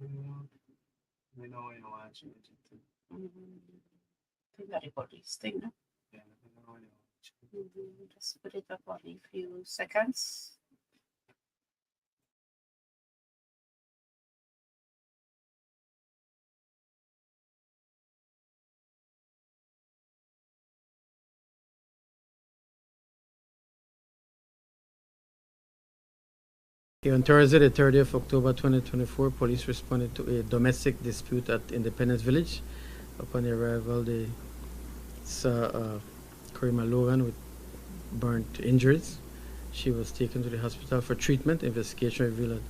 We know you watch it. Think that about this thing, no? Yeah, we know you watch it. Just put it up on a few seconds. Okay, on Thursday, the 30th of October 2024, police responded to a domestic dispute at Independence Village. Upon arrival, they saw Karima Logan with burnt injuries. She was taken to the hospital for treatment. Investigation revealed that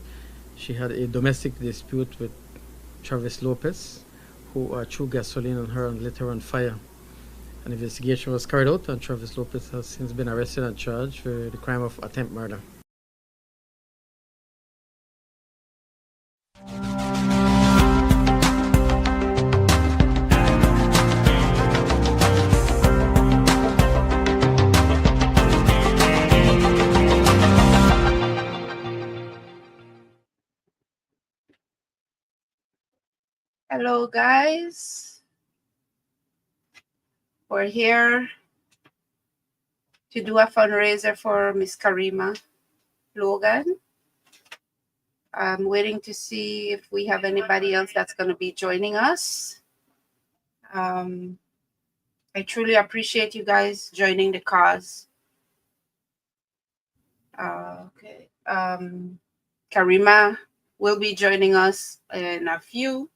she had a domestic dispute with Travis Lopez, who threw gasoline on her and lit her on fire. An investigation was carried out, and Travis Lopez has since been arrested and charged for the crime of attempt murder. Hello, guys. We're here to do a fundraiser for Miss Karima Logan. I'm waiting to see if we have anybody else that's going to be joining us. I truly appreciate you guys joining the cause. Okay. Karima will be joining us in a few.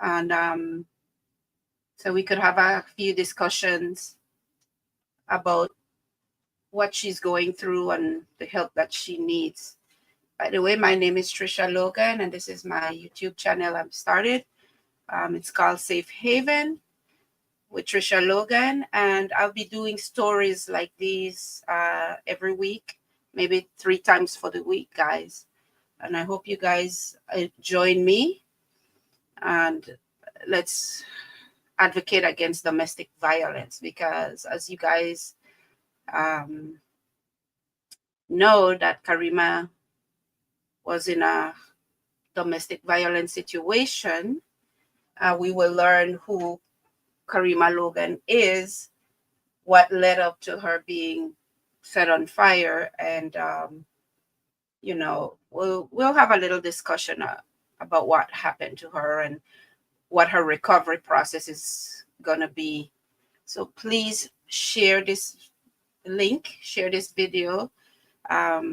And so we could have a few discussions about what she's going through and the help that she needs. By the way, my name is Trisha Logan, and this is my YouTube channel I've started. It's called Safe Haven with Trisha Logan, and I'll be doing stories like these every week, maybe 3 times for the week, guys. And I hope you guys join me, and let's advocate against domestic violence, because as you guys know, that Karima was in a domestic violence situation. We will learn who Karima Logan is, what led up to her being set on fire, and we'll have a little discussion about what happened to her and what her recovery process is gonna be. So please share this link, share this video,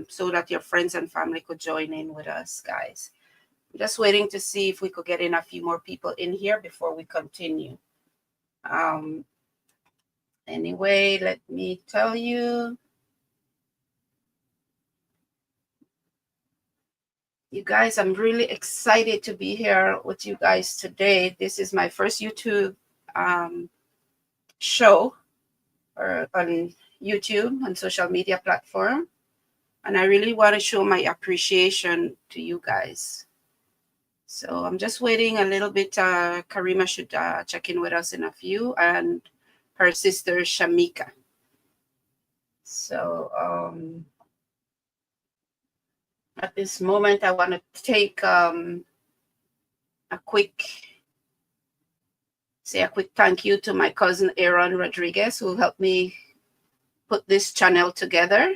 so that your friends and family could join in with us, guys. I'm just waiting to see if we could get in a few more people in here before we continue. Anyway, let me tell you, you guys, I'm really excited to be here with you guys today. This is my first YouTube show or on YouTube, on social media platform. And I really want to show my appreciation to you guys. So I'm just waiting a little bit. Karima should check in with us in a few, and her sister Shamika. So at this moment, I want to take a quick thank you to my cousin Aaron Rodriguez, who helped me put this channel together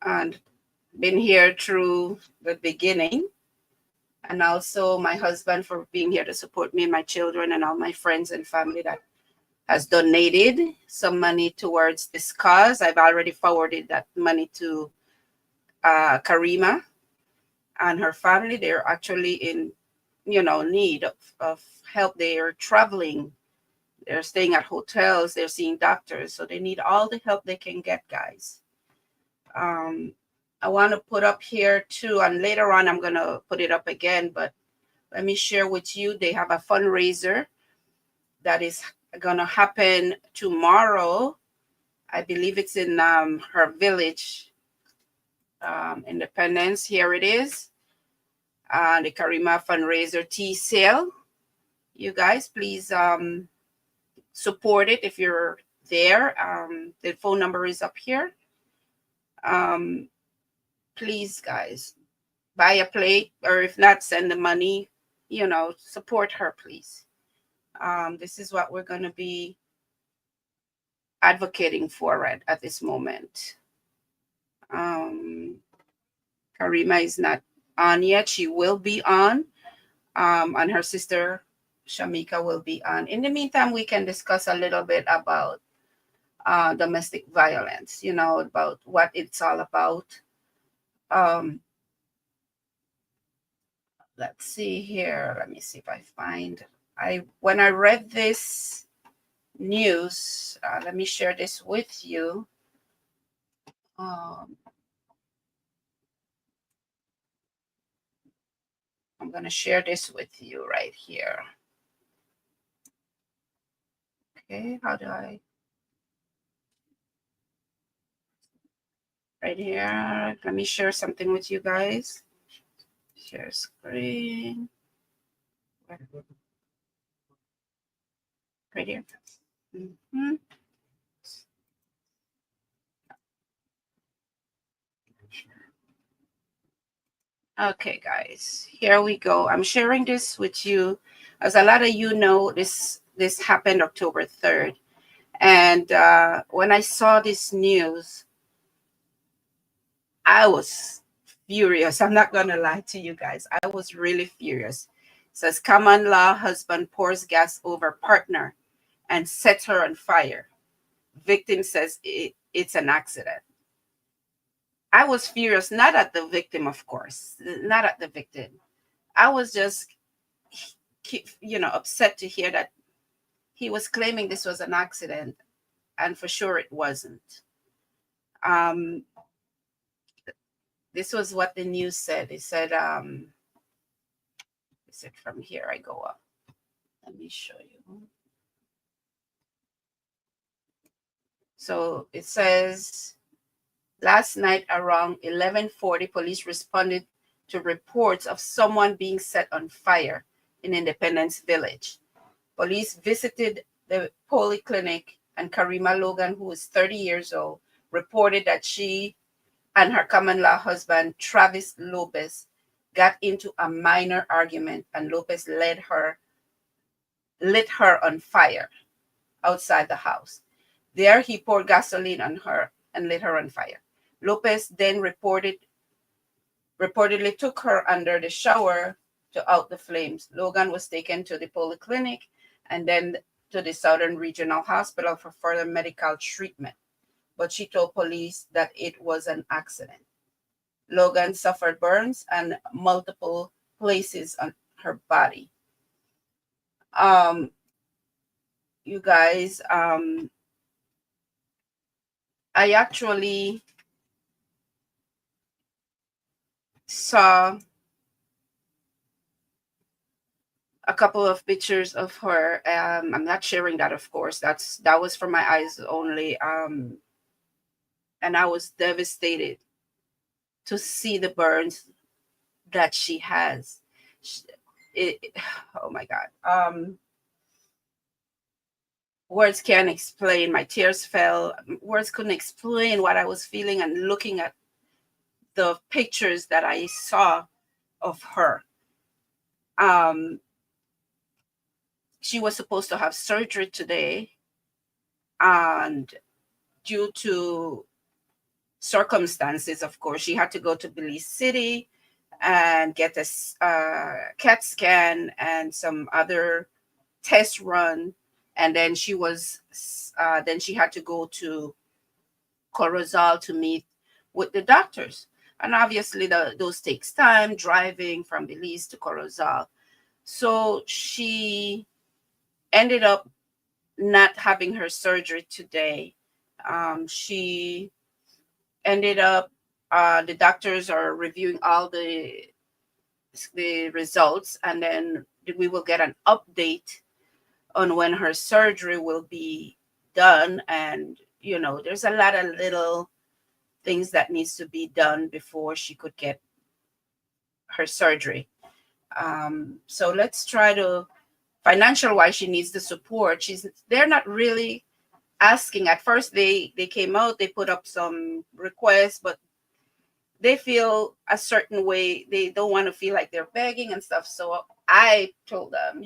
and been here through the beginning. And also my husband for being here to support me and my children, and all my friends and family that has donated some money towards this cause. I've already forwarded that money to Karima and her family. They're actually in, need of help. They are traveling. They're staying at hotels. They're seeing doctors. So they need all the help they can get, guys. I want to put up here too, and later on I'm going to put it up again, but let me share with you. They have a fundraiser that is going to happen tomorrow. I believe it's in her village, Independence. Here it is. The Karima fundraiser tea sale. You guys, please support it if you're there. The phone number is up here. Please, guys, buy a plate, or if not, send the money. Support her, please. This is what we're going to be advocating for at this moment. Karima is not on yet. She will be on, and her sister Shamika will be on. In the meantime, we can discuss a little bit about domestic violence, about what it's all about. Let's see here. Let me see if I find. When I read this news, let me share this with you. I'm going to share this with you right here. Okay, how do I? Right here. Let me share something with you guys. Share screen. Right here. Mm-hmm. Okay, guys, here we go. I'm sharing this with you. As a lot of you know, this happened October 3rd. And when I saw this news, I was furious. I'm not going to lie to you guys. I was really furious. It says, common law husband pours gas over partner and sets her on fire. Victim says it's an accident. I was furious, not at the victim, of course, not at the victim. I was just, upset to hear that he was claiming this was an accident, and for sure it wasn't. This was what the news said. It said, from here I go up. Let me show you. So it says, last night around 11:40, police responded to reports of someone being set on fire in Independence Village. Police visited the polyclinic, and Karima Logan, who is 30 years old, reported that she and her common law husband, Travis Lopez, got into a minor argument, and Lopez lit her on fire outside the house. There, he poured gasoline on her and lit her on fire. Lopez then reportedly took her under the shower to out the flames. Logan was taken to the polyclinic and then to the Southern Regional Hospital for further medical treatment, but she told police that it was an accident. Logan suffered burns and multiple places on her body. You guys, I actually saw a couple of pictures of her. I'm not sharing that, of course. That was for my eyes only. And I was devastated to see the burns that she has. Oh my God. Words can't explain. My tears fell. Words couldn't explain what I was feeling and looking at the pictures that I saw of her. She was supposed to have surgery today, and due to circumstances, of course, she had to go to Belize City and get a CAT scan and some other test run, and then she had to go to Corozal to meet with the doctors. And obviously those takes time, driving from Belize to Corozal. So she ended up not having her surgery today. She ended up, the doctors are reviewing all the results, and then we will get an update on when her surgery will be done. And, there's a lot of little things that needs to be done before she could get her surgery. So let's try to, financial wise, she needs the support. They're not really asking. At first they came out, they put up some requests, but they feel a certain way. They don't want to feel like they're begging and stuff. So I told them,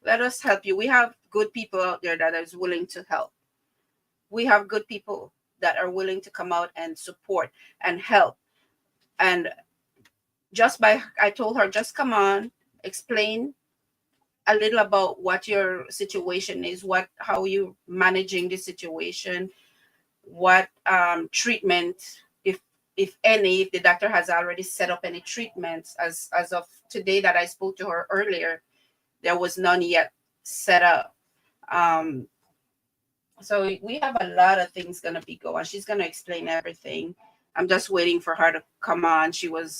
let us help you. We have good people out there that is willing to help. We have good people that are willing to come out and support and help. And I told her, just come on, explain a little about what your situation is, how you managing the situation, what treatment, if any, if the doctor has already set up any treatments. As of today that I spoke to her earlier, there was none yet set up. So we have a lot of things gonna be going. She's gonna explain everything. I'm just waiting for her to come on.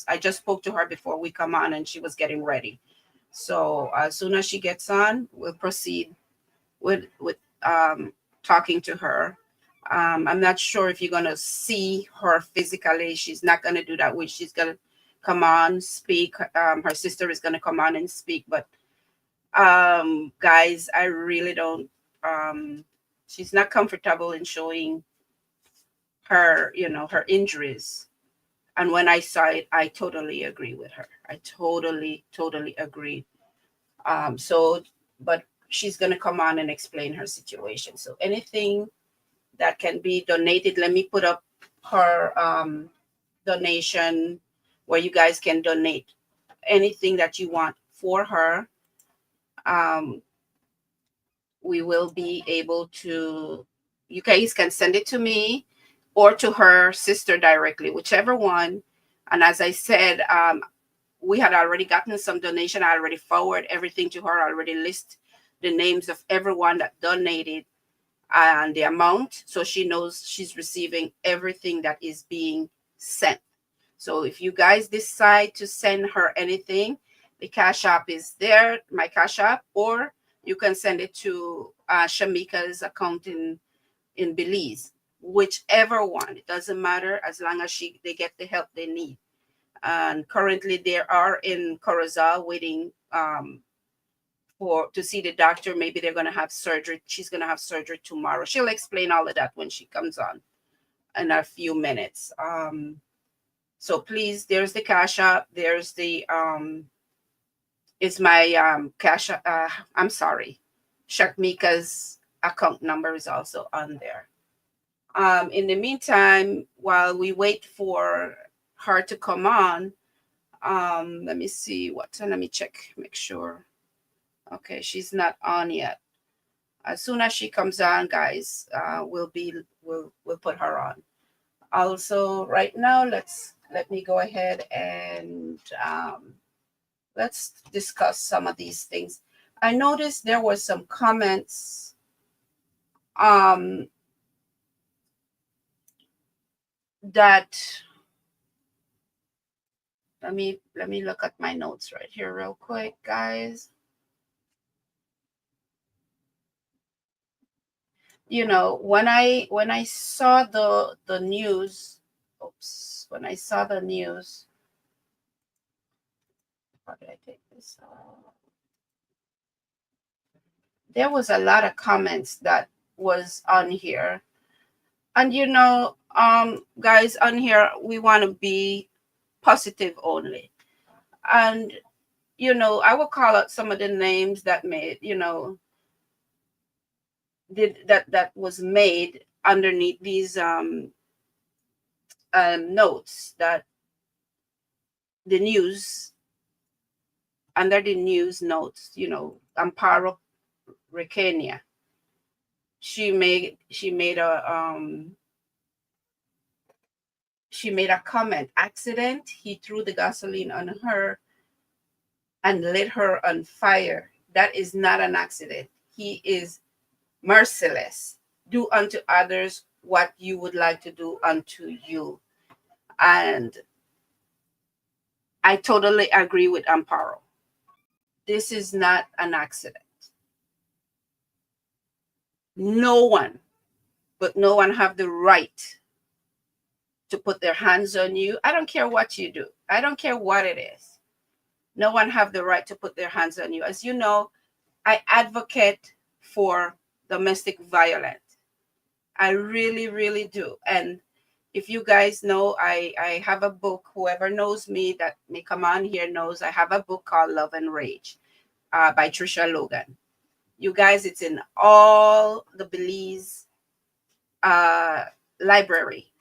I just spoke to her before we come on, and she was getting ready. So as soon as she gets on, we'll proceed with talking to her. I'm not sure if you're gonna see her physically. She's not gonna do that. She's gonna come on, speak. Her sister is gonna come on and speak. But guys, I really don't. She's not comfortable in showing her, her injuries. And when I saw it, I totally agree with her. I totally agree. But she's gonna come on and explain her situation. So anything that can be donated, let me put up her donation where you guys can donate anything that you want for her. We will be able to, you guys can send it to me or to her sister directly, whichever one. And as I said, we had already gotten some donation. I already forwarded everything to her. I already list the names of everyone that donated and the amount, so she knows she's receiving everything that is being sent. So if you guys decide to send her anything, the Cash App is there, my Cash App, or you can send it to Shamika's account in Belize, whichever one. It doesn't matter, as long as they get the help they need. And currently they are in Corozal waiting to see the doctor. Maybe they're going to have surgery. She's going to have surgery tomorrow. She'll explain all of that when she comes on in a few minutes. So please, there's the Cash App. There's the is my cash. I'm sorry, Shakmika's account number is also on there. In the meantime, while we wait for her to come on, let me see what time. Let me check, make sure. Okay, she's not on yet. As soon as she comes on, guys, we'll put her on. Also, right now, let me go ahead and let's discuss some of these things. I noticed there were some comments that let me look at my notes right here real quick, guys. When I saw the news, when I saw the news, how did I take this off? There was a lot of comments that was on here. And guys, on here we want to be positive only. And I will call out some of the names that made, that was made underneath these notes, that the news, under the news notes, Amparo Recania, she made a comment: accident, he threw the gasoline on her and lit her on fire. That is not an accident. He is merciless. Do unto others what you would like to do unto you. And I totally agree with Amparo. This is not an accident. No one have the right to put their hands on you. I don't care what you do. I don't care what it is. No one have the right to put their hands on you. As you know, I advocate for domestic violence. I really, really do. And if you guys know, I have a book. Whoever knows me that may come on here knows I have a book called Love and Rage by Trisha Logan. You guys, it's in all the Belize uh, library,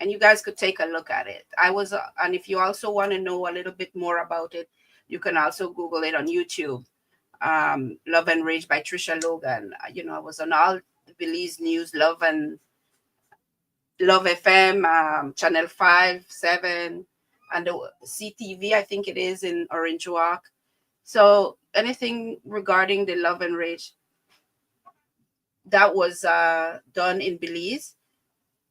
and you guys could take a look at it. And if you also want to know a little bit more about it, you can also Google it on YouTube. Love and Rage by Trisha Logan. I was on all Belize News, Love FM, Channel 5, 7, and the CTV, I think it is in Orange Walk. So anything regarding the Love and Rage that was done in Belize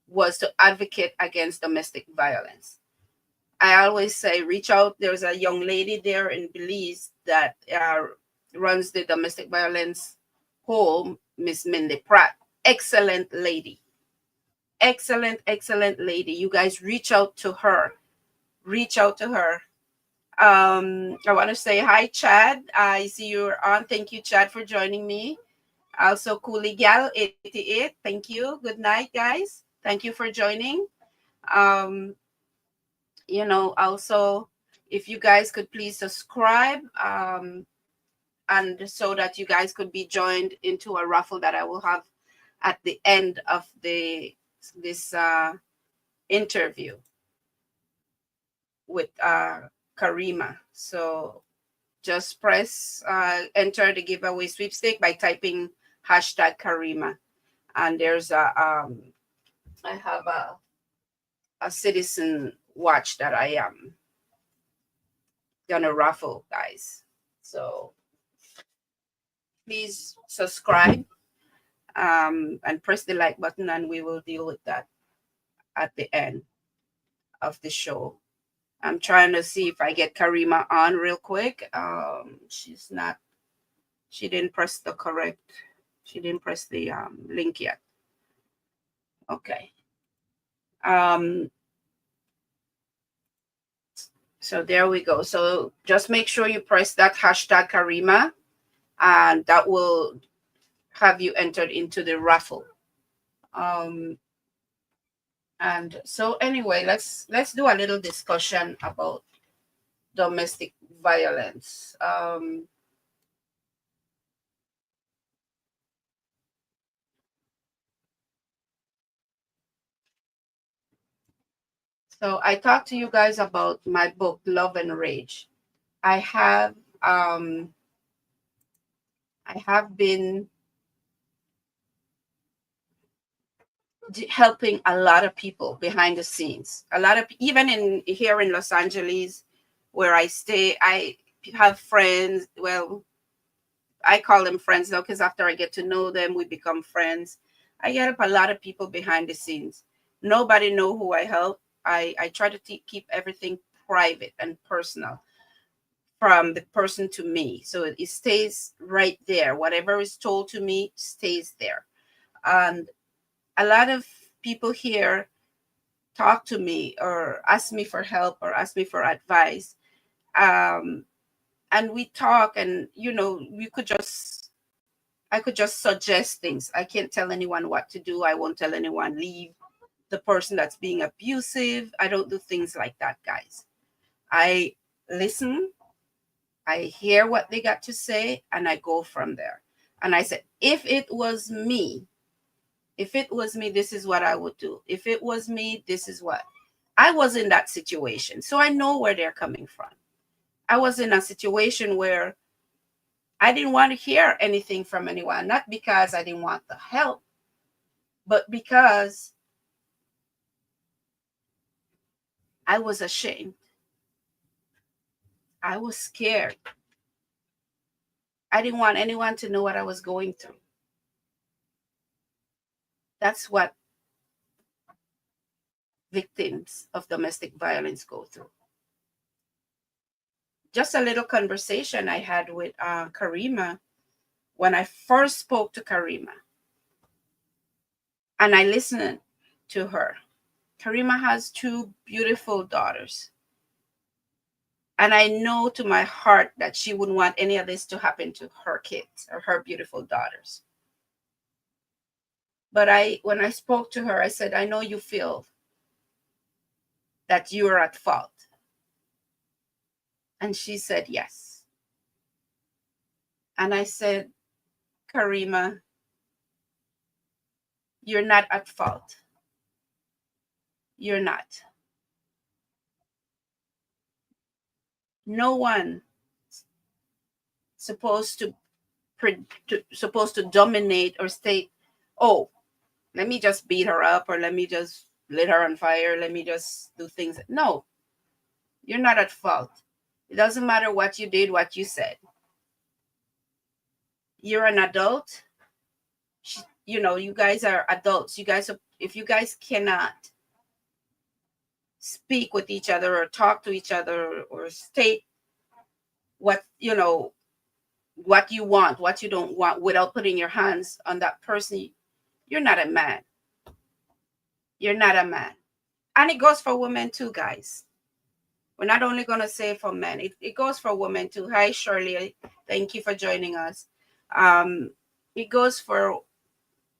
was to advocate against domestic violence. I always say, reach out. There's a young lady there in Belize that runs the domestic violence home, Miss Mindy Pratt. Excellent lady. Excellent, excellent lady. You guys reach out to her. Reach out to her. I want to say hi, Chad. I see you're on. Thank you, Chad, for joining me. Also, Coolie Gal 88. Thank you. Good night, guys. Thank you for joining. Um, also, if you guys could please subscribe, and so that you guys could be joined into a raffle that I will have at the end of this interview with Karima. So just press enter the giveaway sweepstake by typing hashtag Karima. And there's I have a citizen watch that I am gonna raffle, guys. So please subscribe and press the like button, and we will deal with that at the end of the show. I'm trying to see if I get Karima on real quick. She's not. She didn't press the correct. She didn't press the link yet. Okay. So there we go. So just make sure you press that hashtag Karima, and that will have you entered into the raffle. And so anyway, let's do a little discussion about domestic violence. So I talked to you guys about my book, Love and Rage. I have been helping a lot of people behind the scenes. A lot of even in here in Los Angeles, where I stay, I have friends. Well, I call them friends now because after I get to know them, we become friends. I get up a lot of people behind the scenes. Nobody know who I help. I try to keep everything private and personal from the person to me. So it stays right there. Whatever is told to me stays there. And a lot of people here talk to me or ask me for help or ask me for advice. And we talk, and I could just suggest things. I can't tell anyone what to do. I won't tell anyone leave the person that's being abusive. I don't do things like that, guys. I listen, I hear what they got to say, and I go from there. And I said, if it was me, this is what I would do. If it was me, this is what. I was in that situation, so I know where they're coming from. I was in a situation where I didn't want to hear anything from anyone, not because I didn't want the help, but because I was ashamed. I was scared. I didn't want anyone to know what I was going through. That's what victims of domestic violence go through. Just a little conversation I had with Karima when I first spoke to Karima. And I listened to her. Karima has 2 beautiful daughters. And I know to my heart that she wouldn't want any of this to happen to her kids or her beautiful daughters. But when I spoke to her, I said, I know you feel that you're at fault? And she said, yes. And I said, Karima, you're not at fault. You're not. No one supposed to dominate or state, oh, let me just beat her up, or let me just lit her on fire, let me just do things. No, you're not at fault. It doesn't matter what you did, what you said. You're an adult. You know, you guys are adults. You guys, if you guys cannot speak with each other or talk to each other or state what, you know, what you want, what you don't want, without putting your hands on that person, you're not a man. You're not a man. And it goes for women too, guys. We're not only going to say for men, it goes for women too. Hi, Shirley. Thank you for joining us. It goes for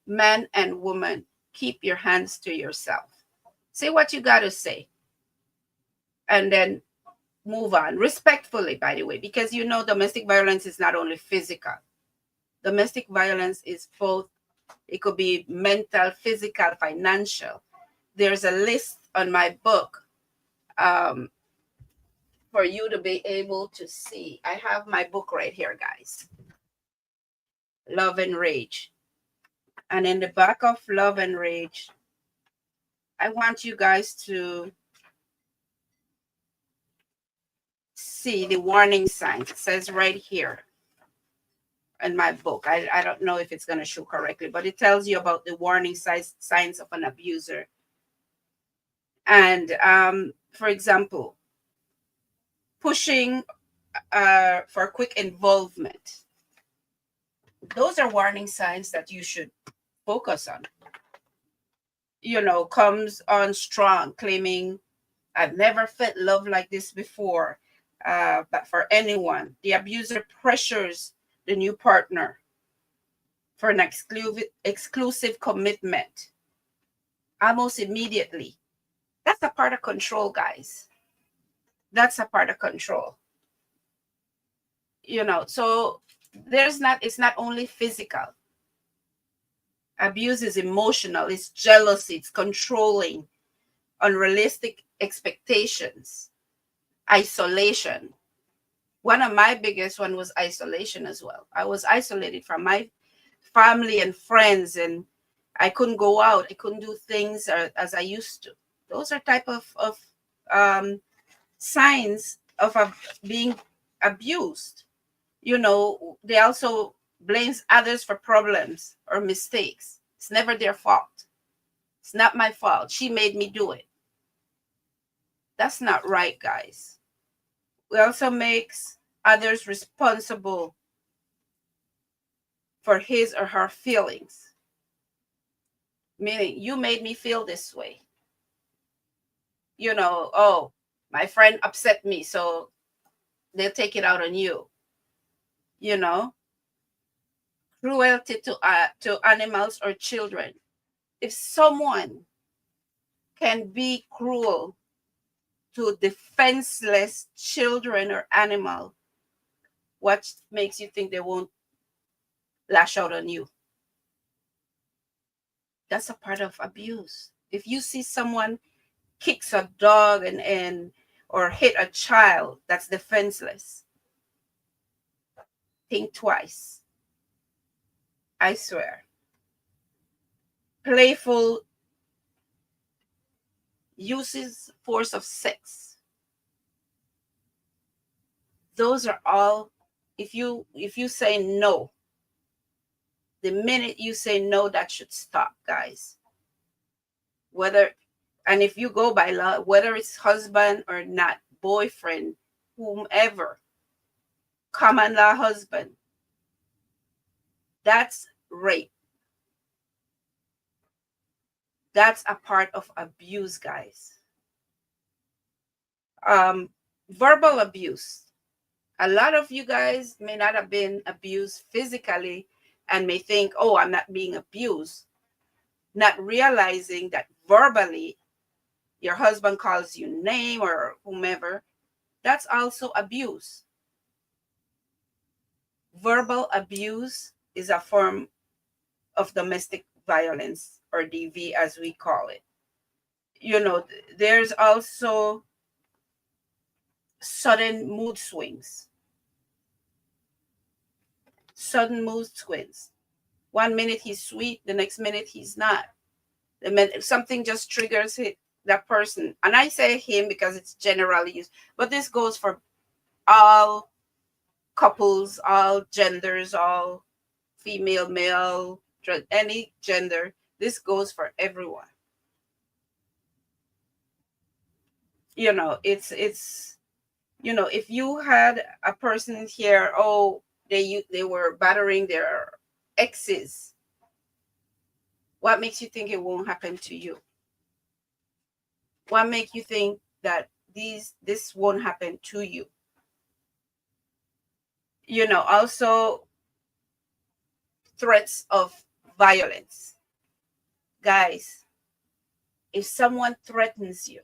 men and women. Keep your hands to yourself. Say what you got to say. And then move on. Respectfully, by the way, because you know domestic violence is not only physical. Domestic violence is both. It could be mental, physical, financial. There's a list on my book for you to be able to see. I have my book right here, guys. Love and Rage. And in the back of Love and Rage, I want you guys to see the warning signs. It says right here in my book. I don't know if it's going to show correctly, but it tells you about the warning signs of an abuser. And for example, pushing for quick involvement. Those are warning signs that you should focus on. You know, comes on strong, claiming, I've never felt love like this before, but for anyone. The abuser pressures the new partner for an exclusive commitment almost immediately. That's a part of control, guys. That's a part of control. You know, so it's not only physical. Abuse is emotional, it's jealousy, it's controlling, unrealistic expectations, isolation. One of my biggest one was isolation as well. I was isolated from my family and friends, and I couldn't go out. I couldn't do things as I used to. Those are type of signs of being abused. You know, they also blames others for problems or mistakes. It's never their fault. It's not my fault. She made me do it. That's not right, guys. We also makes others responsible for his or her feelings. Meaning, you made me feel this way. You know, oh, my friend upset me, so they'll take it out on you. You know, cruelty to animals or children. If someone can be cruel to defenseless children or animal, what makes you think they won't lash out on you? That's a part of abuse. If you see someone kicks a dog and or hit a child that's defenseless, think twice. I swear. Playful uses force of sex. Those are all, if you say no, the minute you say no, that should stop, guys. And if you go by law, whether it's husband or not, boyfriend, whomever, common law husband, that's rape. That's a part of abuse, guys. Verbal abuse. A lot of you guys may not have been abused physically and may think, oh, I'm not being abused, not realizing that verbally your husband calls you name or whomever, that's also abuse. Verbal abuse is a form of domestic violence, or DV as we call it. There's also sudden mood swings. Sudden mood swings. 1 minute he's sweet, the next minute he's not. The minute something just triggers that person. And I say him because it's generally used, but this goes for all couples, all genders, all female, male, any gender. This goes for everyone. It's if you had a person here, oh, they were battering their exes, what makes you think it won't happen to you? What makes you think that this won't happen to you? Also threats of violence. Guys, if someone threatens you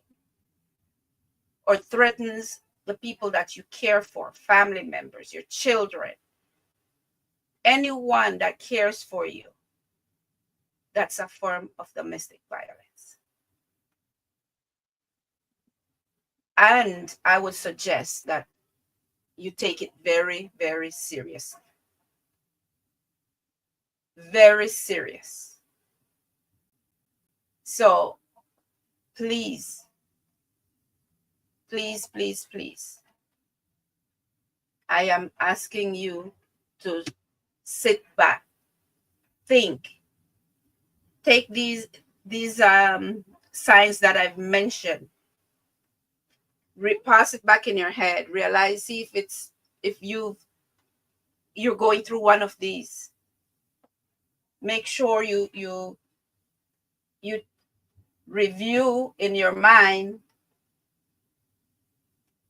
or threatens the people that you care for, family members, your children, anyone that cares for you, that's a form of domestic violence. And I would suggest that you take it very, very seriously. Very serious. So please, please, please, please, I am asking you to sit back, think, take these signs that I've mentioned, pass it back in your head, realize, see if you're going through one of these. Make sure you review in your mind,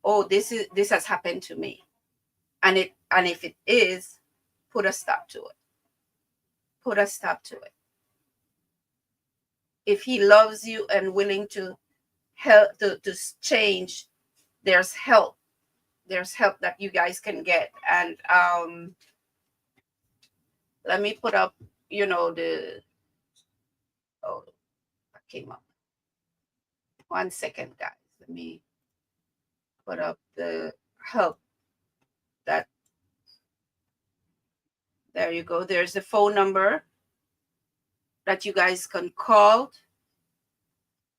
oh, this has happened to me, and if it is, put a stop to it. Put a stop to it. If he loves you and willing to help to change, there's help. There's help that you guys can get. And let me put up, that came up. 1 second, guys. Let me put up the help that. There you go. There's the phone number that you guys can call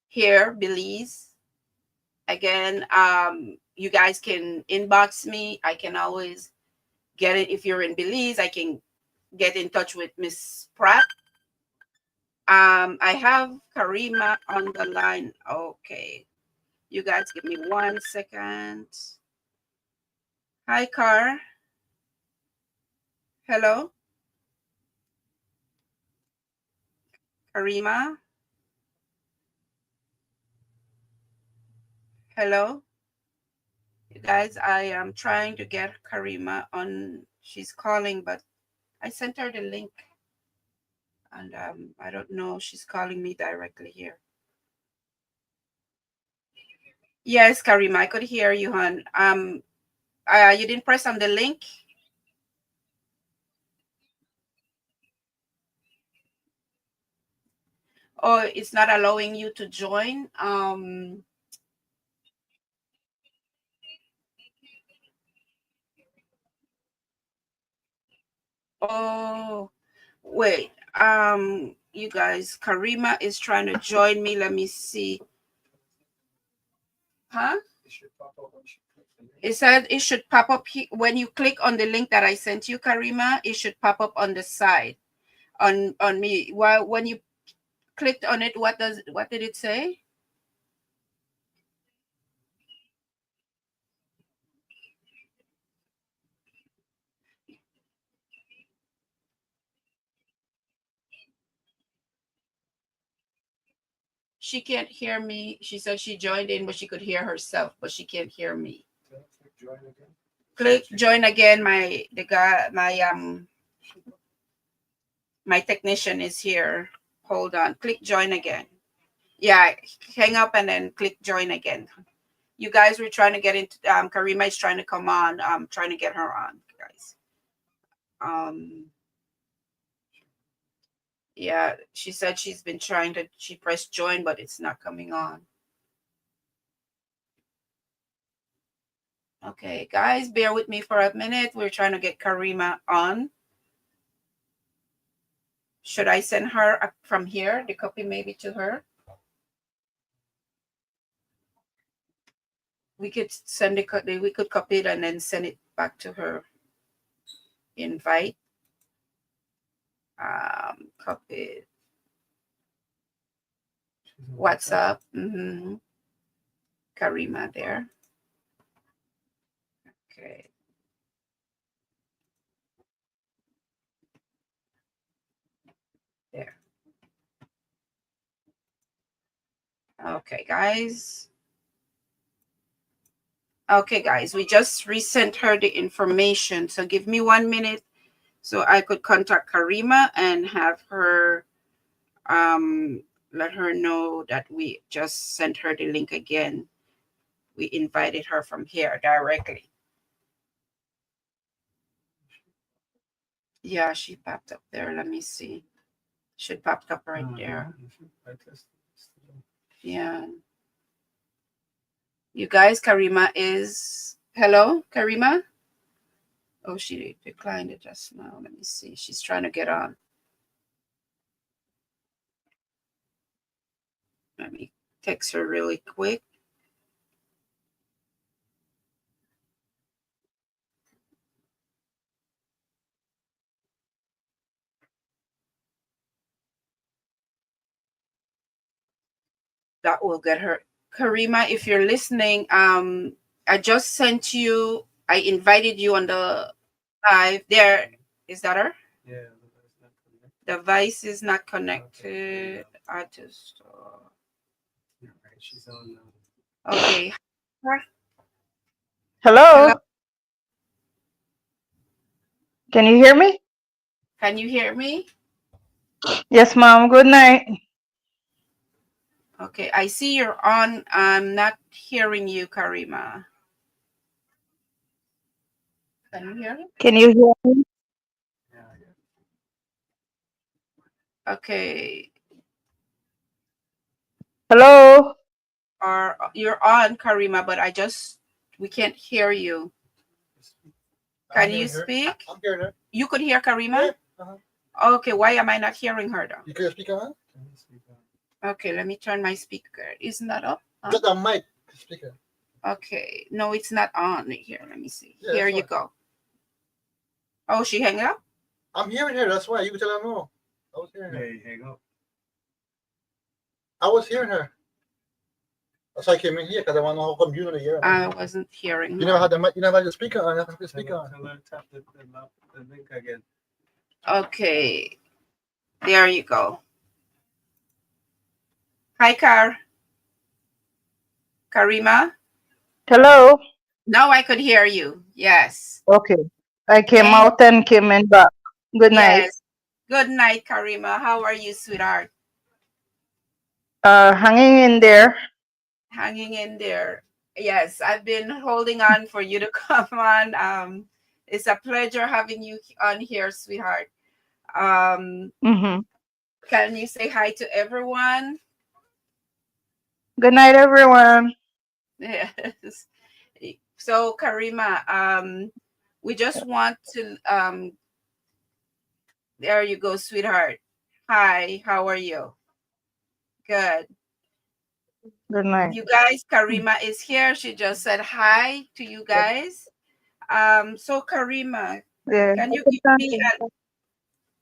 here, Belize. Again, you guys can inbox me. I can always get it. If you're in Belize, I can get in touch with Miss Pratt. I have Karima on the line. Okay. You guys give me 1 second. Hi, Car. Hello. Karima. Hello. You guys, I am trying to get Karima on. She's calling, but I sent her the link. And I don't know. She's calling me directly here. Yes, Karima, I could hear you, hon. You didn't press on the link? Oh, it's not allowing you to join? Oh, wait. You guys, Karima is trying to join me. Let me see. Huh? It said it should pop up when you click on the link that I sent you, Karima. It should pop up on the side on me. While when you clicked on it, what did it say? She can't hear me. She said she joined in, but she could hear herself, but she can't hear me. Click join again. My technician is here. Hold on. Click join again. Yeah, hang up and then click join again. You guys were trying to get into. Karima is trying to come on. I'm trying to get her on, guys. Um, yeah, she said she's been trying to. She pressed join, but it's not coming on. Okay, guys, bear with me for a minute. We're trying to get Karima on. Should I send her from here, the copy maybe to her? We could send it, we could copy it and then send it back to her. Invite, copy, WhatsApp, Karima there. Okay. There. Okay, guys. Okay, guys, we just resent her the information. So give me 1 minute so I could contact Karima and have her, let her know that we just sent her the link again. We invited her from here directly. Yeah, she popped up there. Let me see. Should popped up right there. Yeah. You guys, Karima is... Hello, Karima? Oh, she declined it just now. Let me see. She's trying to get on. Let me text her really quick. That will get her. Karima, if you're listening, I just sent you, I invited you on the live. There, is that her? Yeah, Device is not connected. I just. yeah, right. She's on. Okay. Hello. Hello. Can you hear me? Can you hear me? Yes, ma'am. Good night. Okay, I see you're on. I'm not hearing you, Karima. Can you hear me? Can you hear me? Yeah, yeah. Okay. Hello. Or you're on, Karima, but we can't hear you. Can you speak? I'm hearing her. You could hear Karima? Yeah. Okay, why am I not hearing her though? You can speak on? Okay, let me turn my speaker. Isn't that up? Got the mic speaker. Okay, no, it's not on here. Let me see. Yeah, Here that's you fine. go. Oh, she hung up? I'm hearing her. That's why you can tell her no. I was hearing her. Hey, hang up. I was hearing her. That's why I came in here because I want to know how come you know the hear. I wasn't hearing You her. never had the mic. You never had the speaker on. You have to put the Tell speaker her, on. tell her tap the link again. Okay, there you go. Hi, Karima. Hello. Now I could hear you. Yes. Okay. I came Thank out and came in back. Good night. Yes. Good night, Karima. How are you, sweetheart? Hanging in there. Hanging in there. Yes, I've been holding on for you to come on. It's a pleasure having you on here, sweetheart. Mm-hmm. Can you say hi to everyone? Good night, everyone. Yes. So, Karima, we just want to there you go, sweetheart. Hi, how are you? Good. Good night. You guys, Karima is here. She just said hi to you guys. So Karima, Yeah. can you give me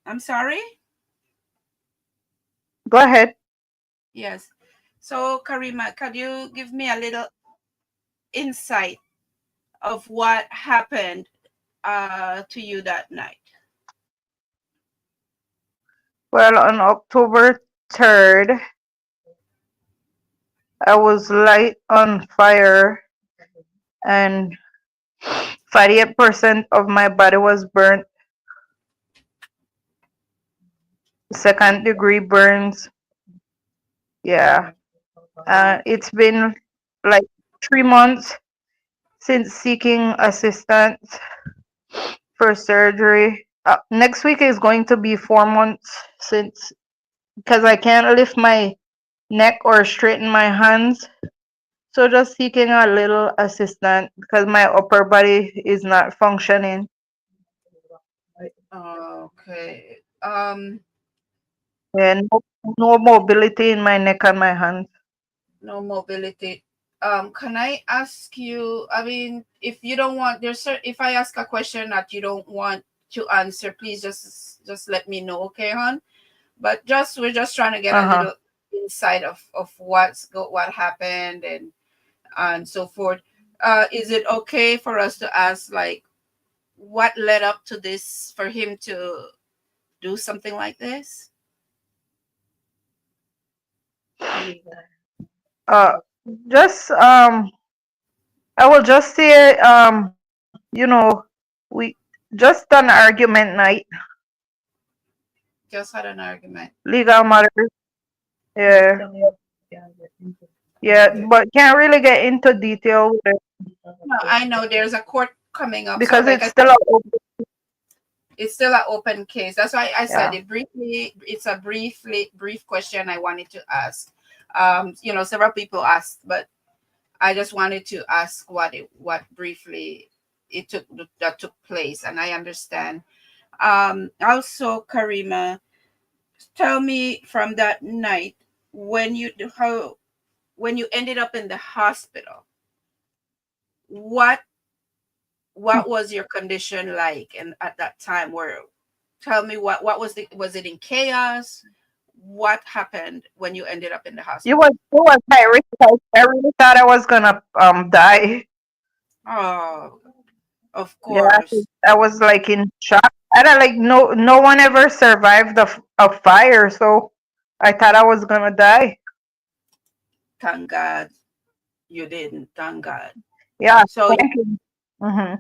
I'm sorry? Go ahead. Yes. So Karima, can you give me a little insight of what happened to you that night? Well, on October 3rd, I was light on fire and 48% of my body was burnt. Second degree burns. Yeah. It's been like 3 months since seeking assistance for surgery. Next week is going to be 4 months since, because I can't lift my neck or straighten my hands. So just seeking a little assistance because my upper body is not functioning. Okay. And no mobility in my neck and my hands. No mobility. Can I ask you, I mean, if you don't want, if I ask a question that you don't want to answer, please just let me know, okay, hon? But we're just trying to get a Uh-huh. little insight of what happened and so forth. Is it okay for us to ask, like, what led up to this for him to do something like this? Uh, just I will just say we just an argument night, Just had an argument. legal matters. Yeah, yeah, Okay. but can't really get into detail with it No, I know there's a court coming up, so because like it's I still said, a open. it's still an open case. That's why I said Yeah. it briefly. It's a brief question I wanted to ask. Several people asked, but I just wanted to ask what briefly it took that took place, and I understand. Also, Karima, tell me from that night when you ended up in the hospital, what was your condition like, and at that time, where tell me what was it in chaos? What happened when you ended up in the hospital? It was high risk. I really thought I was gonna die. Oh, of Yeah, course. I was like in shock. I don't like no one ever survived a fire, so I thought I was gonna die. Thank God you didn't. Thank God. Yeah, So thank you. Hmm.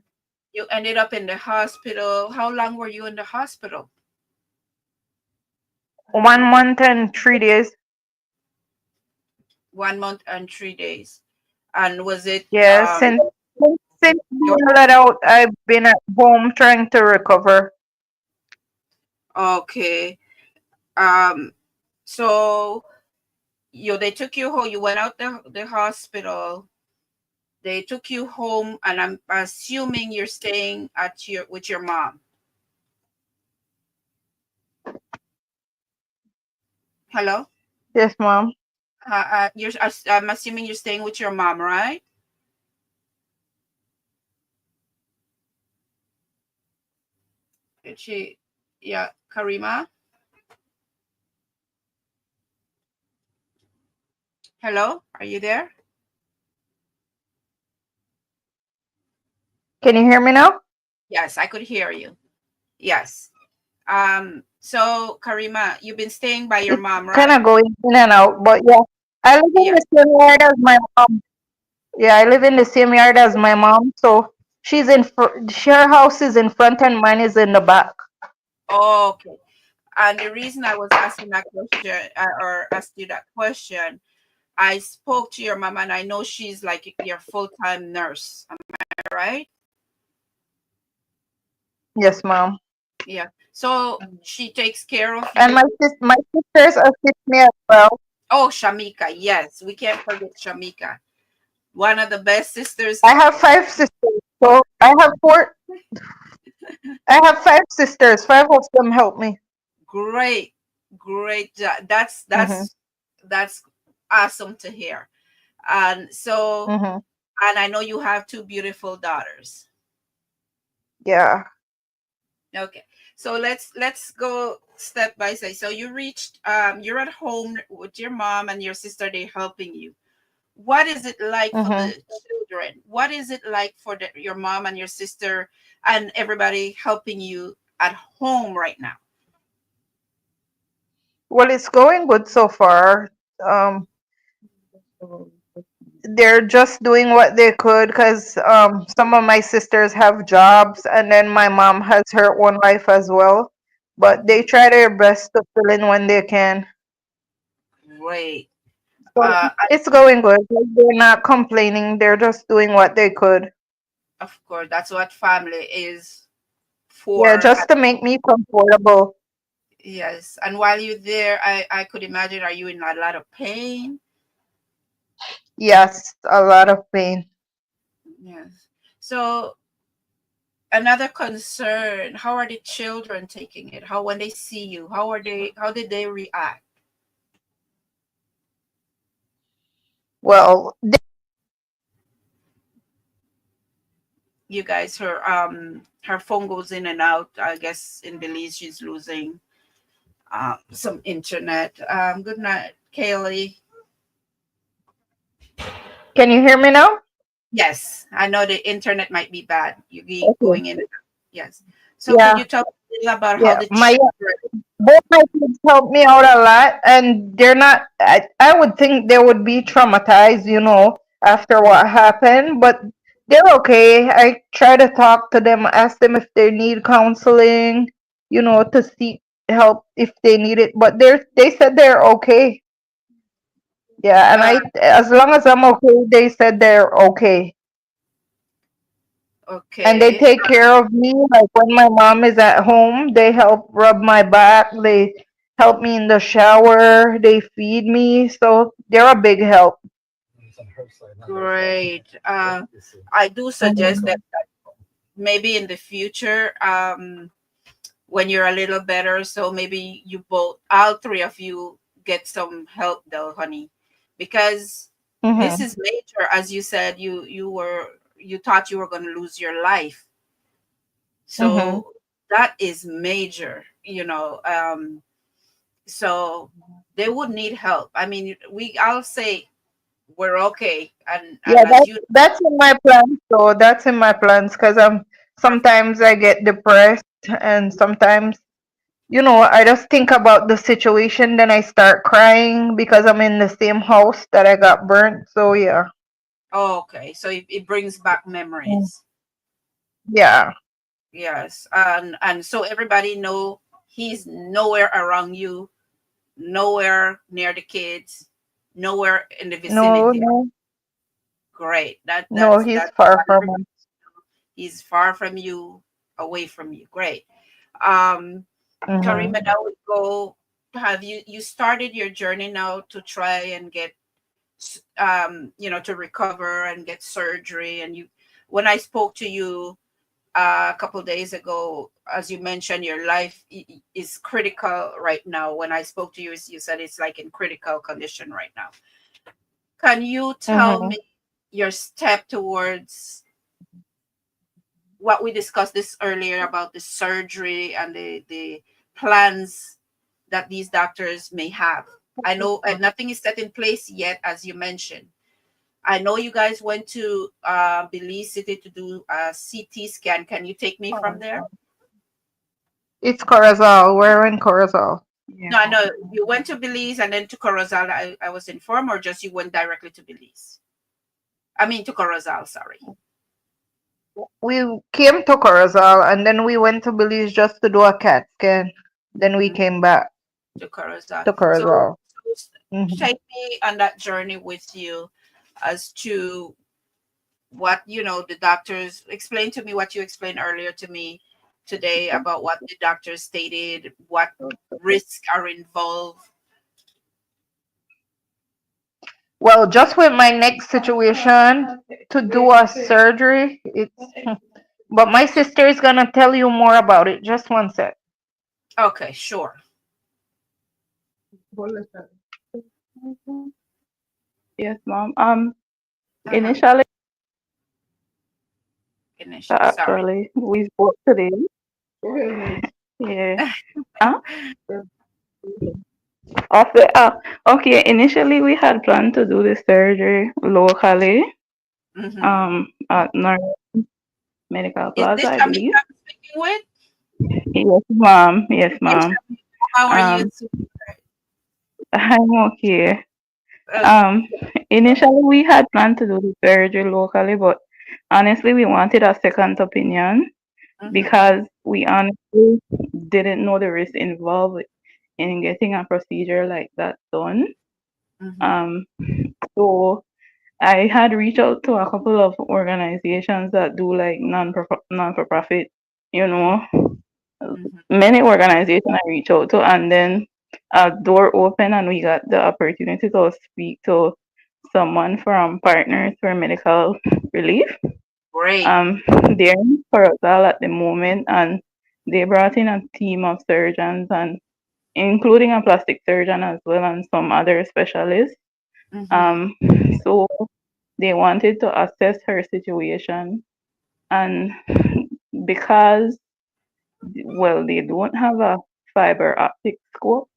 you ended up in the hospital. How long were you in the hospital? 1 month and 3 days. 1 month and 3 days. And was it Yeah, since your being let out, I've been at home trying to recover. okay? Um, so they took you home. You went out the hospital. They took you home, and I'm assuming you're staying with your mom. Hello. Yes, mom. I'm assuming you're staying with your mom, right? She, yeah, Karima. Hello, are you there? Can you hear me now? Yes, I could hear you. Yes. So Karima, you've been staying by your It's mom, kind right? of going in and out, but yeah, I live in Yeah. the same yard as my mom. Yeah, I live in the same yard as my mom, so her house is in front and mine is in the back. Okay. And the reason I was asking that question, or asked you that question, I spoke to your mom, and I know she's like your full-time nurse. Am I right? Yes, mom. Yeah. So she takes care of And you. my sisters assist me as well. Oh, Shamika. Yes, we can't forget Shamika. One of the best sisters. I have 5 sisters, so I have 5 sisters. 5 of them help me. Great, great. Mhm. That's awesome to hear. And so, Mhm. and I know you have two beautiful daughters. Yeah. Okay. So let's go step by step. So you're at home with your mom and your sister, they're helping you. What is it like for Mhm. the children? What is it like for your mom and your sister and everybody helping you at home right now? Well, it's going good so far. Um, they're just doing what they could because some of my sisters have jobs, and then my mom has her own life as well. But they try their best to fill in when they can. Great. But it's going good. Like, they're not complaining. They're just doing what they could. of course, that's what family is Yeah, for. just to make me comfortable. Yes. And while you're there, I could imagine, are you in a lot of pain? Yes, a lot of pain. Yes. So another concern, how are the children taking it? How when they see you, how did they react? Well, You guys, her phone goes in and out. I guess in Belize she's losing some internet. Good night, Kaylee. can you hear me now? Yes, I know the internet might be bad. You be Okay. going in and out. Yes. So could Yeah, you tell me a little about how yeah. the My children? both my kids help me out a lot, and they're not. I would think they would be traumatized, after what happened, but they're okay. I try to talk to them, ask them if they need counseling, to seek help if they need it. But they said they're okay. Yeah, and Uh, as long as I'm okay, they said they're okay. And they okay. take care of me. Like when my mom is at home, they help rub my back. They help me in the shower. They feed me. So they're a big help. It's on her side, not their side. Great. You see. I do suggest Mhm. that maybe in the future, when you're a little better, so maybe you both, all three of you, get some help though, honey, because this Mhm. is major. As you said, you thought you were going to lose your life, Mhm. so that is major, so they would need help. I mean, I'll say we're okay, Yeah, and as you that's in my plans. So that's in my plans because sometimes I get depressed, and sometimes I just think about the situation, then I start crying because I'm in the same house that I got burnt. So yeah. oh, okay, so it brings back Mm. memories. Yeah. Yes, and so everybody know he's nowhere around you, nowhere near the kids, nowhere in the No, vicinity. no, Great. no, he's That's far what from everybody. us. He's far from you, away from you. Great. Um, Mhm. Karima, now we go. Have you started your journey now to try and get to recover and get surgery? And when I spoke to you a couple days ago, as you mentioned, your life is critical right now. When I spoke to you, you said it's like in critical condition right now. Can you tell Mhm. me your step towards what we discussed this earlier about the surgery and the plans that these doctors may have? I know nothing is set in place yet, as you mentioned. I know you guys went to Belize City to do a CT scan. Can you take me from there? It's Corazal. We're in Corazal. No, I know you went to Belize and then to Corozal. I was informed, or just you went directly to Belize? I mean to Corozal. Sorry, We came to Corazal and then we went to Belize just to do a CAT scan. Then we hmm came back to Corozal. to Corazal. Hmm. Take me on that journey with you, as to what the doctors explained to me. What you explained earlier to me today about what the doctors stated, what risks are involved. Well, just with my next situation to do a surgery, it's but my sister is gonna tell you more about it. Just one sec. Okay, sure. Mhm. Yes, mom. Uh-huh. Initially, Sorry. actually, we spoke today. Yeah. Huh? After, okay. Initially, we had planned to do the surgery locally, Hmm. at North Medical Is Plaza, this I Shamika believe. I'm speaking with? Yes, ma'am. Yes, Yes, ma'am. Shamika. How are you? Um, I'm okay. Uh, Um, Initially, we had planned to do the surgery locally, but honestly, we wanted a second opinion mhm. because we honestly didn't know the risk involved in getting a procedure like that done. Mhm. So I had reached out to a couple of organizations that do like non for profit, you know, Mhm. many organizations I reached out to, and then a door opened, and we got the opportunity to speak to someone from Partners for Medical Relief. Great. They're in Corozal at the moment, and they brought in a team of surgeons, and including a plastic surgeon as well, and some other specialists. Mhm. Um, so they wanted to assess her situation, and because well, they don't have a fiber optic scope,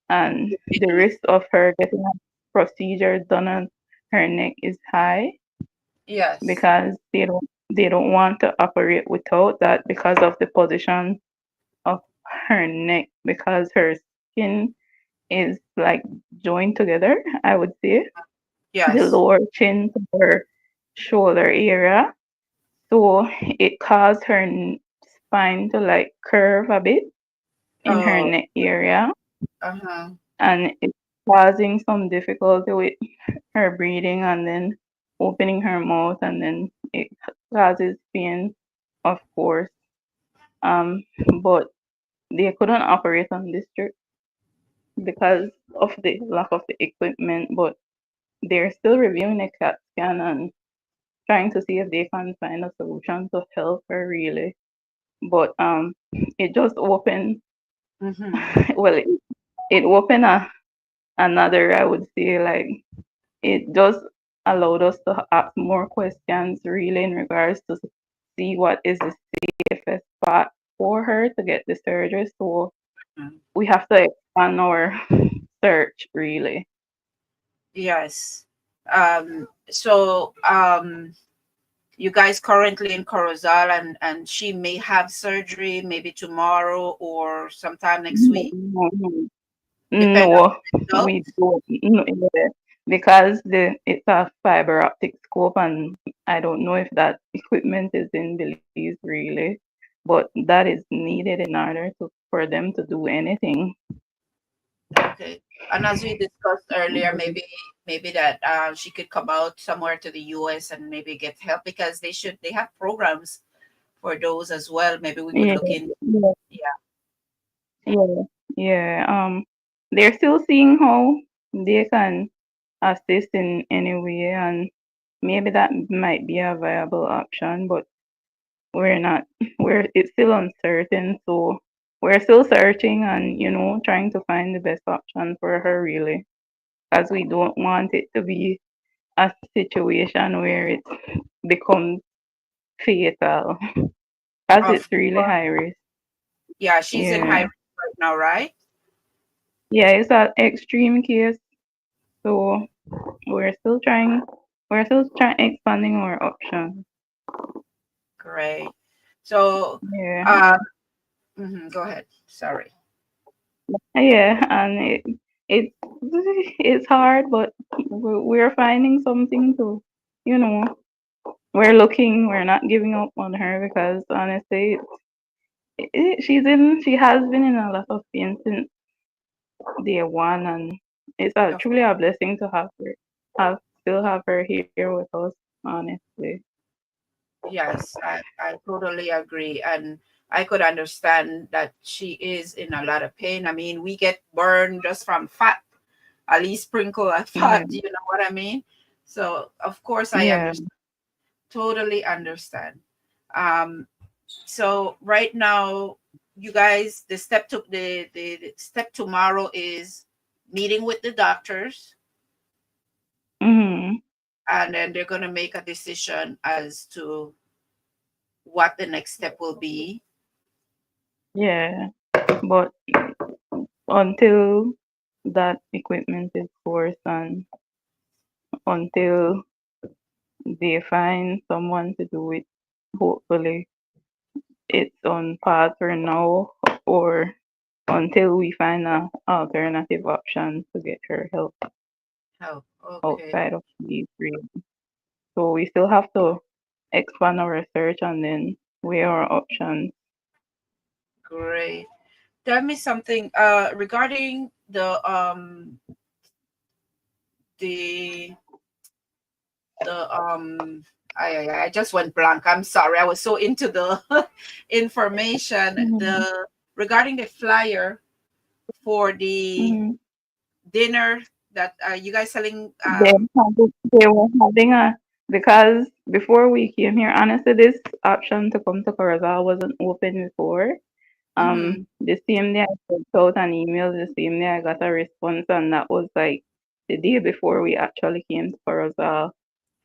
and the Really? risk of her getting a procedure done on her neck is high Yes. because they don't want to operate without that because of the position of her neck, because her skin is like joined together, I would say, the Yes. lower chin to her shoulder area. So it caused her spine to like curve a bit in her Oh. neck area, Uh-huh. and it's causing some difficulty with her breathing and then opening her mouth, and then it causes pain, of course. Um, but they couldn't operate on this trip because of the lack of the equipment, but they're still reviewing the CAT scan and trying to see if they can find a solution to help her really. But it just opened Mhm. well, it opened another, I would say, like it just allowed us to ask more questions really in regards to see what is the safest spot for her to get the surgery. So Mhm. we have to expand our search really. Yes. So you guys currently in Corozal, and she may have surgery maybe tomorrow or sometime next No, week, no, no. depend on No, the result. we don't. No, yeah, because it's a fiber optic scope, and I don't know if that equipment is in Belize really, but that is needed in order to for them to do anything. Okay. And as we discussed earlier, maybe that she could come out somewhere to the US and maybe get help, because they have programs for those as well. Maybe we could Yeah, look in. yeah, Yeah. yeah, yeah. They're still seeing how they can assist in any way, and maybe that might be a viable option, but we're not we're it's still uncertain, so we're still searching and trying to find the best option for her really, as we don't want it to be a situation where it becomes fatal, as Of it's really course. high risk. Yeah, she's in high Yeah, risk right now, right? yeah, it's an extreme case, so we're still trying expanding our options. Great. So, Yeah. uh, go ahead. Sorry. Yeah, and it it's hard, but we're finding something to, you know, we're looking, we're not giving up on her because honestly, she has been in a lot of pain since day one, and it's Of truly a blessing to still have her here with us, honestly. Yes, I totally agree. And I could understand that she is in a lot of pain. I mean, we get burned just from fat, at least sprinkle of Yeah, fat, you know what I mean? So, of course, I yeah. understand, totally understand. Um, so right now, you guys, the step tomorrow is meeting with the doctors, Hmm. and then they're going to make a decision as to what the next step will be. Yeah, but until that equipment is forced and until they find someone to do it, hopefully it's on pause for now, or until we find a alternative option to get her help Oh, okay. outside of these three. So we still have to expand our research and then weigh our options. Great. Tell me something regarding the the I just went blank. I'm sorry. I was so into the information. Mhm. Regarding the flyer for the Mhm. dinner that you guys selling. They were having a, because before we came here, honestly, this option to come to Corozal wasn't open before. Mhm. The same day I sent out an email, the same day I got a response, and that was like the day before we actually came to Corozal.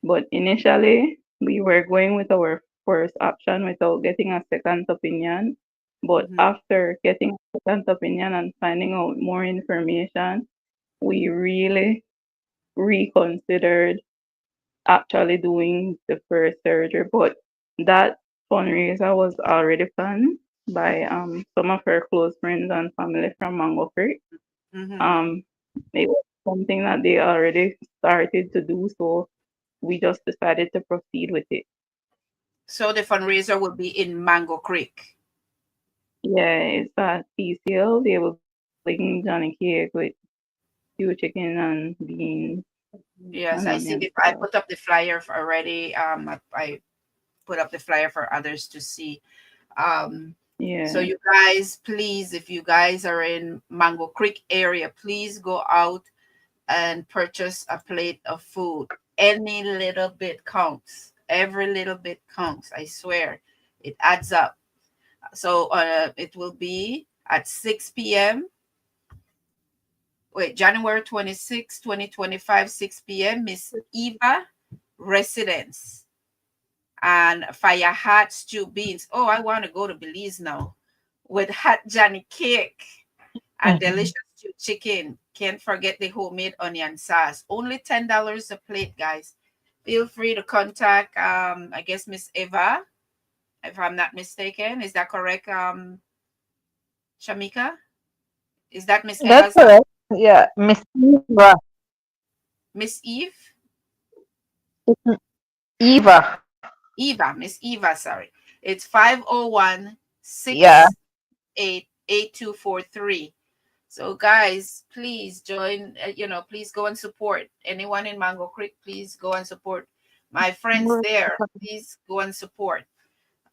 But initially, we were going with our first option without getting a second opinion. But Mhm. after getting a second opinion and finding out more information, we really reconsidered actually doing the first surgery. But that fundraiser was already planned by some of her close friends and family from Mango Creek. Mhm. Um, it was something that they already started to do, so we just decided to proceed with it. So the fundraiser will be in Mango Creek. Yeah, it's at TCL. They will be selling Johnny cake with stew chicken and beans Yes, and I see. onion I sauce. put up the flyer for already. I put up the flyer for others to see. So Yeah. you guys, please, if you guys are in Mango Creek area, please go out and purchase a plate of food. Any little bit counts. Every little bit counts. I swear, it adds up. So it will be at 6 p.m. Wait, January 26, 2025, 6 p.m. Miss Eva Residence and Fire Hot Stew Beans. Oh, I want to go to Belize now with hot Johnny cake and Mhm. delicious stewed chicken. Can't forget the homemade onion sauce. Only $10 a plate, guys. Feel free to contact I guess Miss Eva, if I'm not mistaken. Is that correct? Shamika? Is that Miss That's Eva's correct. Yeah, Miss Eva. Miss Eve? It's Eva. Miss Eva, sorry. It's 501 Yeah. 688 8243. So, guys, please join. Please go and support anyone in Mango Creek. Please go and support my friends there. Please go and support.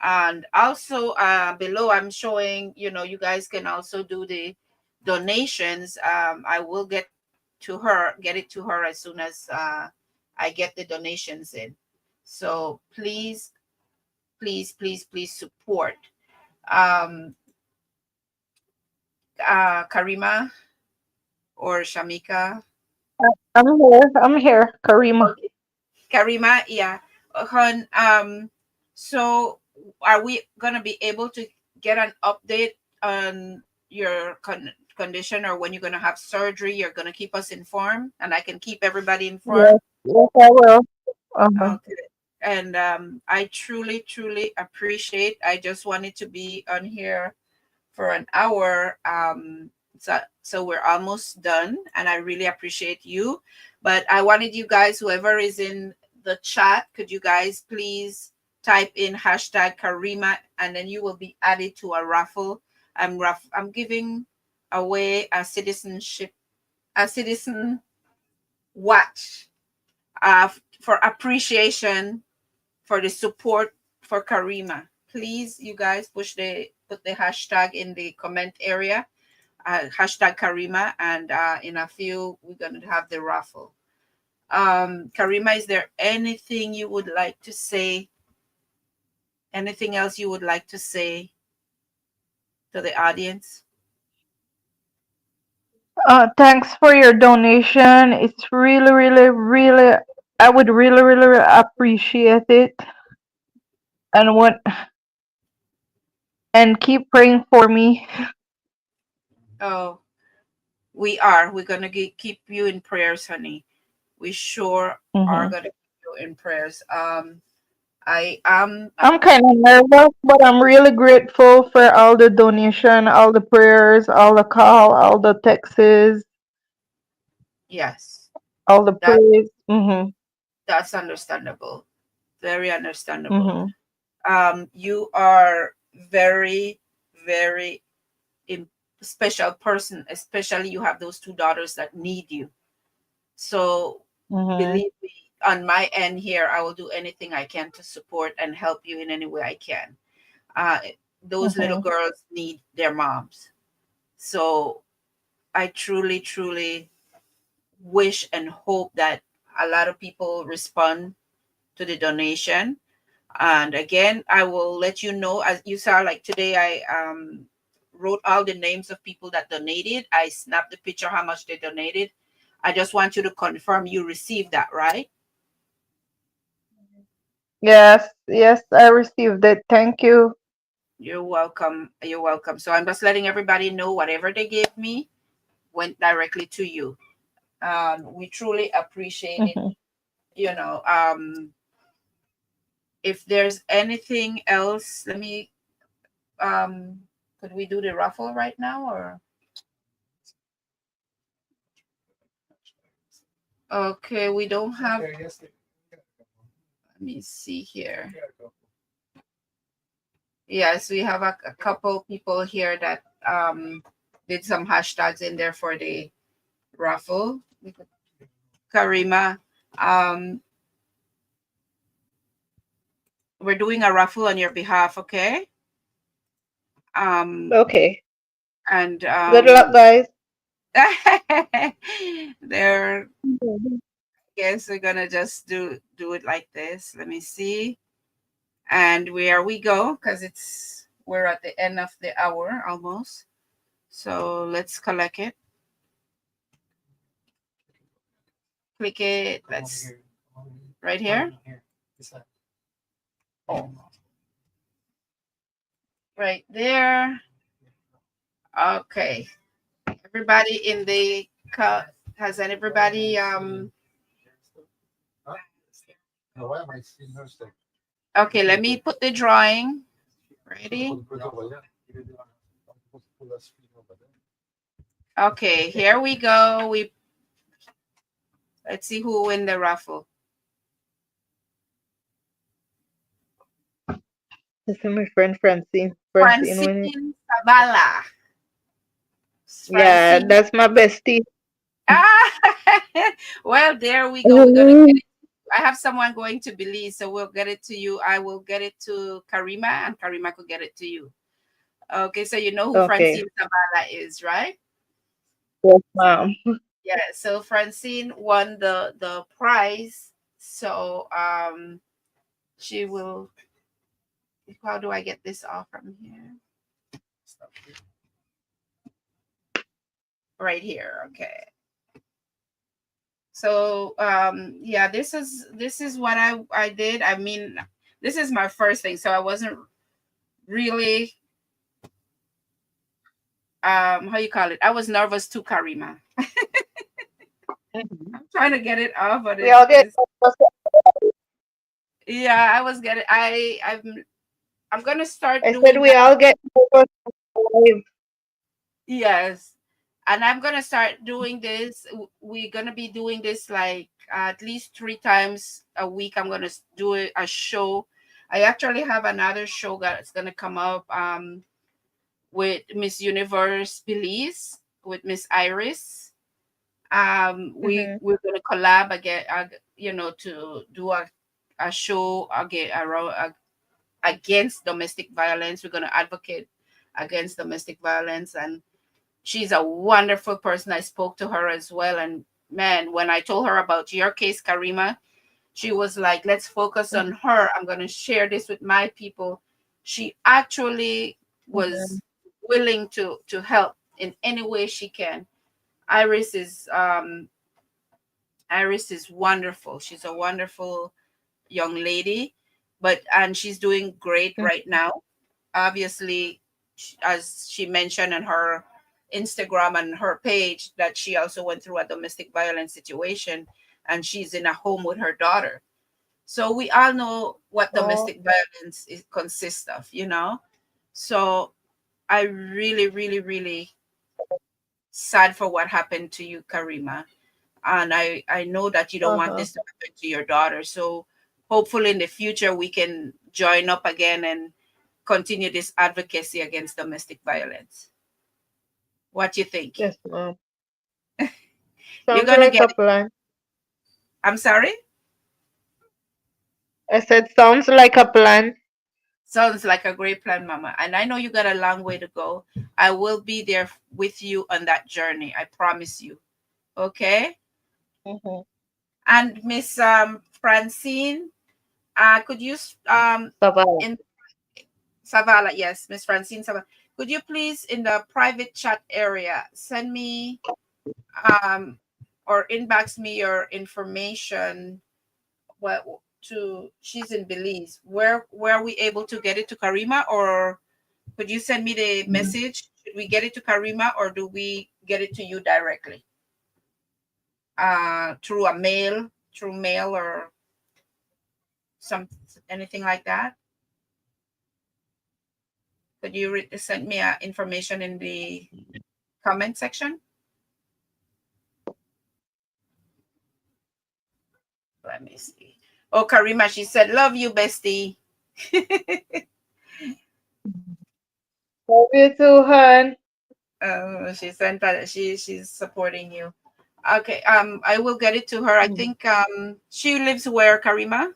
And also, below, I'm showing. You guys can also do the donations. I will get it to her as soon as I get the donations in. So please, please, please, please support. Um, Karima or Shamika. I'm here. I'm here, Karima. Okay. Karima, yeah. So are we gonna be able to get an update on your condition, or when you're gonna have surgery? You're gonna keep us informed, and I can keep everybody Yes, informed. yes, I will. Uh-huh. Okay. And I truly, truly appreciate. I just wanted to be on here for an hour. So we're almost done, and I really appreciate you. But I wanted you guys, whoever is in the chat, could you guys please type in hashtag Karima, and then you will be added to a raffle. I'm giving away a citizen watch for appreciation for the support for Karima. Please, you guys, put the hashtag in the comment area, hashtag Karima, and in a few we're gonna have the raffle. Karima, is there anything you would like to say? Anything else you would like to say to the audience? Thanks for your donation. It's really, really, really, I would really, really appreciate it. And and keep praying for me. Oh, we are. We're gonna keep you in prayers, honey. We sure are Hmm. gonna keep you in prayers. I am. I'm kind of nervous, but I'm really grateful for all the donation, all the prayers, all the call, all the texts, Yes, all the that praise. Hmm. that's understandable. Very understandable. Hmm. You are very, very im- special person, especially you have those two daughters that need you. So Mhm. believe me, on my end here, I will do anything I can to support and help you in any way I can. Uh, those little Mhm. girls need their moms. So I truly, truly wish and hope that a lot of people respond to the donation. And again, I will let you know, as you saw, like today, I wrote all the names of people that donated. I snapped the picture how much they donated. I just want you to confirm you received that, right? Yes, yes, I received it. Thank you. You're welcome. You're welcome. So I'm just letting everybody know whatever they gave me went directly to you. We truly appreciate it. Mhm. You know, if there's anything else, let me, could we do the raffle right now or? Okay, we don't have, Okay, yes, let me see here. yeah, go. Yes, we have a couple people here that did some hashtags in there for the raffle. Karima, um, we're doing a raffle on your behalf, okay? Um, Okay. and Good luck, guys. there, guess we're gonna just do it like this. Let me see. And where we go, because we're at the end of the hour almost. So let's collect it. Click it. Come over Let's here. Come over here. right No, here. no, here. This side. Oh, right there. Okay. Everybody in the has everybody Huh? No, why am I seeing her stick? okay, let me put the drawing. Ready? Put over there. Put that screen over there. Okay, here we go. Let's see who win the raffle. This is my friend Francine. Francine winning. Francine Sabala. Yeah, Francine. that's my bestie. Ah, well, there we go. We're gonna get it. I have someone going to Belize, so we'll get it to you. I will get it to Karima, and Karima could get it to you. Okay, so you know who Okay. Francine Sabala is, right? Yes, ma'am. Yeah. So Francine won the prize. So she will. How do I get this off from here? Right here. Okay. So yeah, this is what I did. I mean, this is my first thing, so I wasn't really how you call it. I was nervous too, Karima. Mhm. I'm trying to get it off, but We all get. it's yeah, I was getting I'm gonna start I said doing we that. all get nervous live. Yes. And I'm gonna start doing this. We're gonna be doing this like at least 3 times a week. I'm gonna do a show. I actually have another show that's gonna come up with Miss Universe Belize with Miss Iris. Mhm. We're gonna collab again, to do a show again around against domestic violence. We're gonna advocate against domestic violence, and she's a wonderful person. I spoke to her as well, and man, when I told her about your case, Karima, she was like, "Let's focus on her. I'm gonna share this with my people." She actually Mhm. was willing to help in any way she can. Iris is Iris is wonderful. She's a wonderful young lady, and she's doing great Mhm. right now. Obviously, as she mentioned on her Instagram and her page, that she also went through a domestic violence situation, and she's in a home with her daughter. So we all know what Oh, domestic violence consists of. So I really, really, really sad for what happened to you, Karima. And I know that you don't want uh-huh. this to happen to your daughter. So hopefully in the future we can join up again and continue this advocacy against domestic violence. What you think? Yes, ma'am. You're Sounds gonna like get a it. plan. I'm sorry? I said, sounds like a plan. Sounds like a great plan, Mama. And I know you got a long way to go. I will be there with you on that journey. I promise you. Okay? Mm-hmm. And Miss Francine, could you Bye-bye. in Savala, yes, Miss Francine Savala, could you please in the private chat area send me or inbox me your information? What to she's in Belize. Where are we able to get it to Karima, or could you send me the message? Should we get it to Karima or do we get it to you directly? Through a mail, through mail or some anything like that? Could you send me information in the comment section? Let me see. Oh, Karima, she said, "Love you, bestie." Love you too, hon. She sent that she's supporting you. Okay, I will get it to her. I think she lives where, Karima?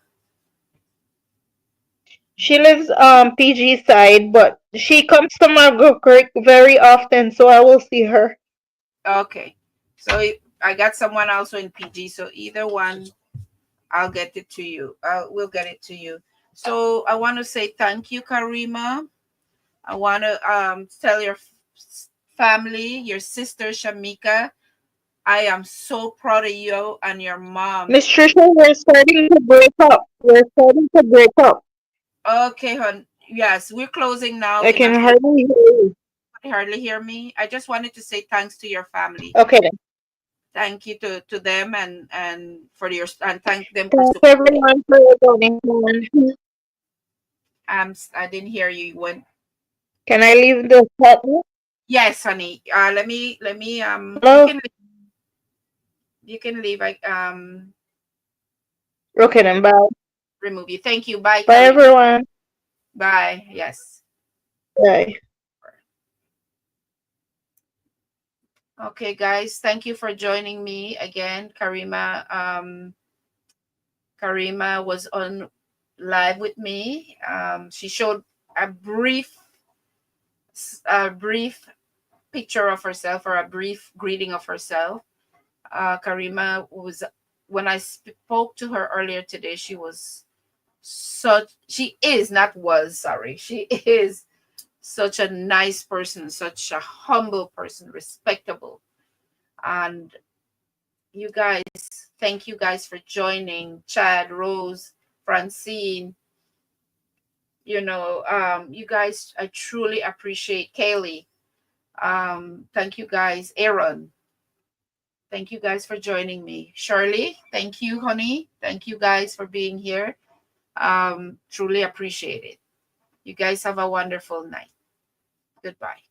She lives PG side, but she comes to Margot Creek very often, so I will see her. Okay, so I got someone also in PG, so either one, I'll get it to you. We'll get it to you. So I want to say thank you, Karima. I want to tell your family, your sister Shamika, I am so proud of you and your mom. Miss Trisha, we're starting to break up. We're starting to break up. Okay, hon. Yes, we're closing now. I can hardly hear you. Hardly hear me. I just wanted to say thanks to your family. Okay then. Thank you to them and for your and thank them for Thanks supporting. everyone for your donation. I didn't hear you when. Can I leave the chat? Yes, honey. Let me Hello? you can leave. I Okay then, bye. remove you. Thank you. Bye, Bye Karima. everyone. Bye. Yes. Bye. Okay, guys. Thank you for joining me again, Karima. Karima was on live with me. She showed a brief picture of herself or a brief greeting of herself. Karima was, when I spoke to her earlier today, she is such a nice person, such a humble person, respectable. And you guys, thank you guys for joining. Chad, Rose, Francine, you guys, I truly appreciate. Kaylee, thank you guys. Aaron, thank you guys for joining me. Shirley, thank you, honey. Thank you guys for being here. Truly appreciate it. You guys have a wonderful night. Goodbye.